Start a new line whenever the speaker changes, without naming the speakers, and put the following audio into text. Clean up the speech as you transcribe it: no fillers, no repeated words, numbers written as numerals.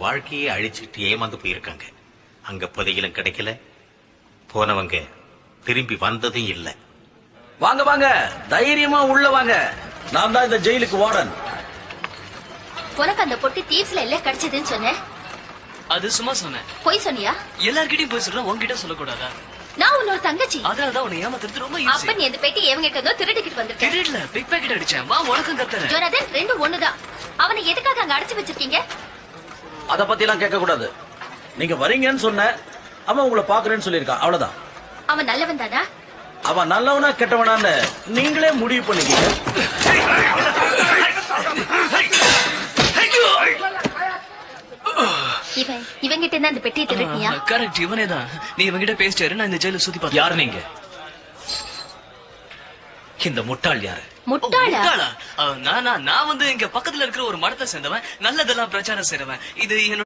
வாழ்க்கையே அழிச்சுட்டு ஏமாந்து போயிருக்காங்க. அங்க புதையிலும் கிடைக்கல, போனவங்க திரும்பி வந்ததும் இல்ல.
வாங்க வாங்க, தைரியமா உள்ள வாங்க. நான் தான் இந்த ஜெயிலுக்கு வார்டன்.
உனக்கு அந்த பொட்டி தீவ்ஸ்ல எல்லாம் கிடைச்சதுன்னு சொன்னேன்.
அது சும்மா சொன்னேன்.
போய் சொன்னியா?
எல்லார்கிட்டயும் போய் சொல்ல, உன்கிட்ட சொல்லக்கூடாதா?
நான் உன்னோட தங்கச்சி.
அதனாலதான் உன்னை ஏமாத்துறது ரொம்ப
அப்ப நீ அந்த பெட்டி எவங்கிட்ட இருந்தோ திருடிக்கிட்டு வந்திருக்க.
திருடல, பிக் பாக்கெட் அடிச்சேன். வா, உனக்கும் கத்துறேன்.
ஜோனாதன், ரெண்டும் ஒண்ணுதான். அவனை எதுக்காக அங்க அடைச்சு வச்சிருக்கீங்க?
அத பத்தி எல்லாம் கேட்க கூடாது. நீங்க வரீங்கன்னு சொன்ன, அவன் உங்களை பாக்குறேன்னு சொல்லியிருக்கான், அவ்வளவுதான்.
அவன் நல்லவன் தானா?
அவன் நல்லவனா கெட்டவனான்னு நீங்களே முடிவு பண்ணிக்கீங்க.
இவங்கிட்ட இருந்து அந்த பெட்டியை திருடினியா?
கரெக்ட், இவனே தான். நீ இவங்கிட்ட பேசிட்டாரு, நான் இந்த ஜெயில சுத்தி பார்த்தேன்.
யாரு நீங்க? இந்த முட்டாள் யாரு?
முட்டாளா?
நான் வந்து இங்க பக்கத்துல இருக்கிற ஒரு மடத்தை சேர்ந்தவன், நல்லதெல்லாம் பிரச்சாரம் செய்றவன். இது என்னோட